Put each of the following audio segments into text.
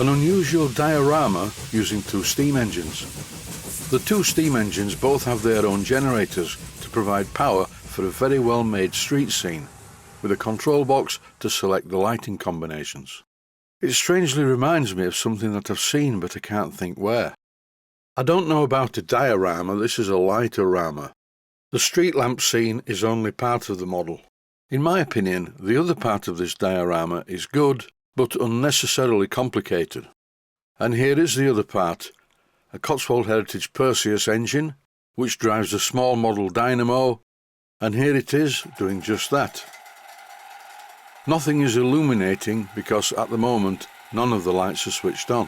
An unusual diorama using two steam engines. The two steam engines both have their own generators to provide power for a very well made street scene, with a control box to select the lighting combinations. It strangely reminds me of something that I've seen, but I can't think where. I don't know about a diorama, this is a lightorama. The street lamp scene is only part of the model. In my opinion, the other part of this diorama is good, but unnecessarily complicated. And here is the other part, a Cotswold Heritage Perseus engine, which drives a small model dynamo, and here it is doing just that. Nothing is illuminating because at the moment none of the lights are switched on.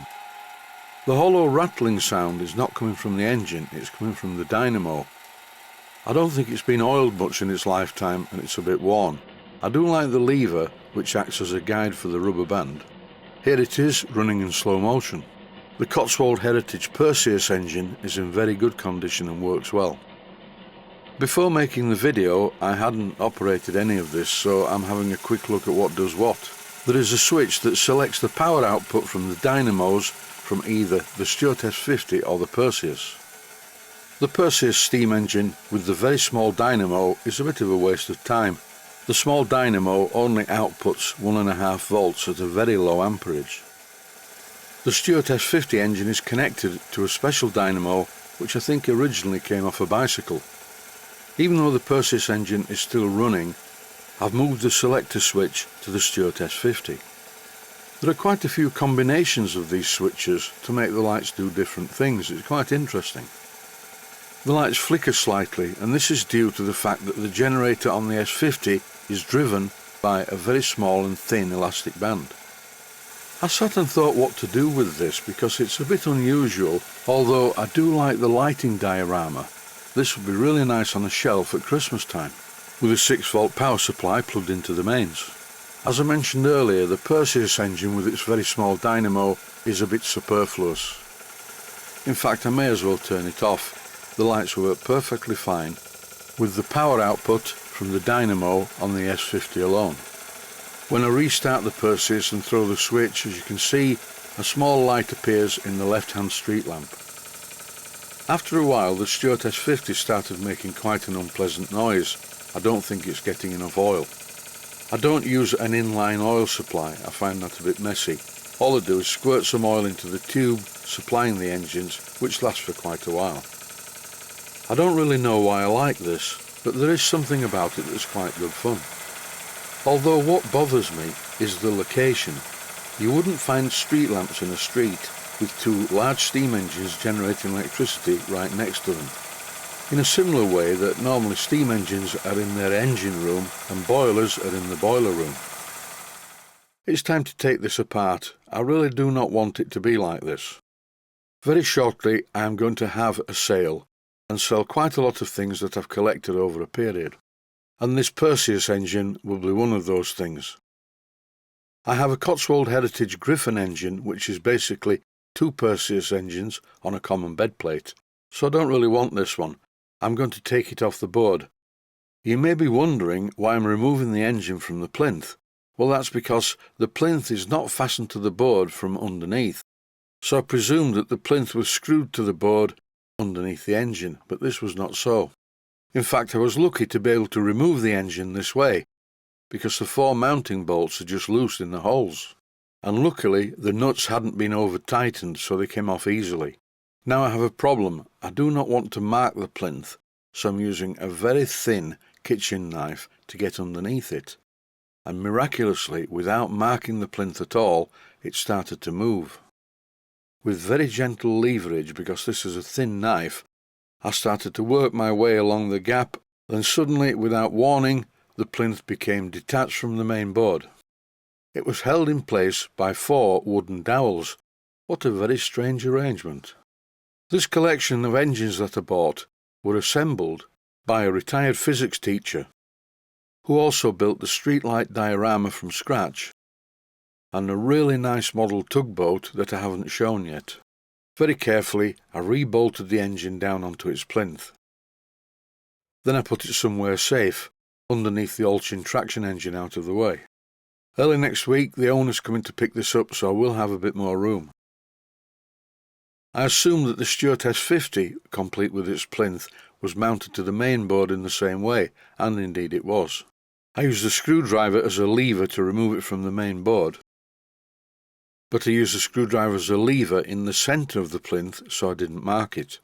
The hollow rattling sound is not coming from the engine, it's coming from the dynamo. I don't think it's been oiled much in its lifetime and it's a bit worn. I do like the lever, which acts as a guide for the rubber band. Here it is, running in slow motion. The Cotswold Heritage Perseus engine is in very good condition and works well. Before making the video, I hadn't operated any of this, so I'm having a quick look at what does what. There is a switch that selects the power output from the dynamos from either the Stuart S50 or the Perseus. The Perseus steam engine with the very small dynamo is a bit of a waste of time. The small dynamo only outputs 1.5 volts at a very low amperage. The Stuart S50 engine is connected to a special dynamo which I think originally came off a bicycle. Even though the Perseus engine is still running, I've moved the selector switch to the Stuart S50. There are quite a few combinations of these switches to make the lights do different things. It's quite interesting. The lights flicker slightly, and this is due to the fact that the generator on the S50 is driven by a very small and thin elastic band. I sat and thought what to do with this because it's a bit unusual, although I do like the lighting diorama. This would be really nice on a shelf at Christmas time, with a 6-volt power supply plugged into the mains. As I mentioned earlier, the Perseus engine with its very small dynamo is a bit superfluous. In fact, I may as well turn it off. The lights work perfectly fine with the power output from the dynamo on the S50 alone. When I restart the Perseus and throw the switch, as you can see, a small light appears in the left-hand street lamp. After a while, the Stuart S50 started making quite an unpleasant noise. I don't think it's getting enough oil. I don't use an inline oil supply, I find that a bit messy. All I do is squirt some oil into the tube supplying the engines, which lasts for quite a while. I don't really know why I like this, but there is something about it that's quite good fun. Although what bothers me is the location. You wouldn't find street lamps in a street with two large steam engines generating electricity right next to them, in a similar way that normally steam engines are in their engine room and boilers are in the boiler room. It's time to take this apart. I really do not want it to be like this. Very shortly I am going to have a sale and sell quite a lot of things that I've collected over a period, and this Perseus engine will be one of those things. I have a Cotswold Heritage Griffon engine, which is basically two Perseus engines on a common bed plate, so I don't really want this one. I'm going to take it off the board. You may be wondering why I'm removing the engine from the plinth. Well, that's because the plinth is not fastened to the board from underneath, so I presumed that the plinth was screwed to the board underneath the engine, but this was not so. In fact, I was lucky to be able to remove the engine this way, because the 4 mounting bolts are just loose in the holes, and luckily the nuts hadn't been over tightened, so they came off easily. Now I have a problem. I do not want to mark the plinth, so I'm using a very thin kitchen knife to get underneath it, and miraculously, without marking the plinth at all, it started to move. With very gentle leverage, because this is a thin knife, I started to work my way along the gap, then suddenly, without warning, the plinth became detached from the main board. It was held in place by 4 wooden dowels. What a very strange arrangement. This collection of engines that I bought were assembled by a retired physics teacher, who also built the streetlight diorama from scratch, and a really nice model tugboat that I haven't shown yet. Very carefully I rebolted the engine down onto its plinth. Then I put it somewhere safe, underneath the Allchin traction engine out of the way. Early next week the owner's coming to pick this up, so we'll have a bit more room. I assumed that the Stuart S50, complete with its plinth, was mounted to the main board in the same way, and indeed it was. I used a screwdriver as a lever to remove it from the main board, but I used the screwdriver as a lever in the centre of the plinth, so I didn't mark it.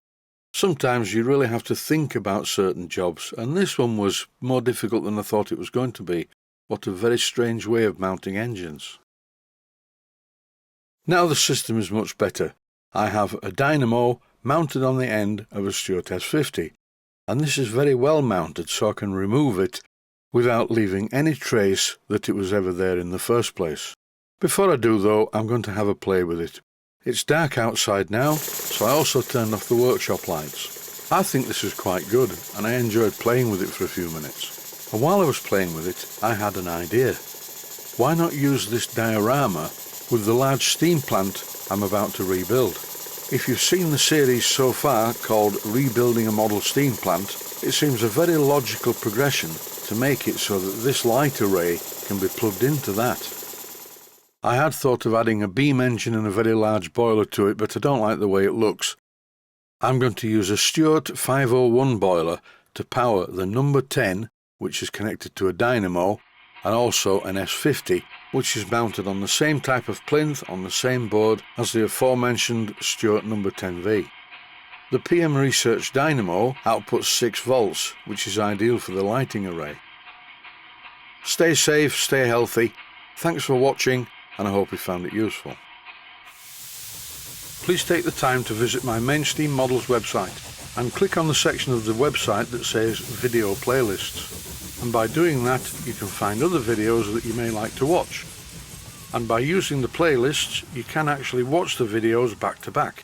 Sometimes you really have to think about certain jobs, and this one was more difficult than I thought it was going to be. What a very strange way of mounting engines. Now the system is much better. I have a dynamo mounted on the end of a Stuart S50, and this is very well mounted, so I can remove it without leaving any trace that it was ever there in the first place. Before I do though, I'm going to have a play with it. It's dark outside now, so I also turned off the workshop lights. I think this is quite good, and I enjoyed playing with it for a few minutes. And while I was playing with it, I had an idea. Why not use this diorama with the large steam plant I'm about to rebuild? If you've seen the series so far called Rebuilding a Model Steam Plant, it seems a very logical progression to make it so that this light array can be plugged into that. I had thought of adding a beam engine and a very large boiler to it, but I don't like the way it looks. I'm going to use a Stuart 501 boiler to power the number 10, which is connected to a dynamo, and also an S50, which is mounted on the same type of plinth on the same board as the aforementioned Stuart number 10V. The PM Research dynamo outputs 6 volts, which is ideal for the lighting array. Stay safe, stay healthy. Thanks for watching, and I hope you found it useful. Please take the time to visit my Mainsteam Models website and click on the section of the website that says Video Playlists. And by doing that, you can find other videos that you may like to watch. And by using the playlists, you can actually watch the videos back to back.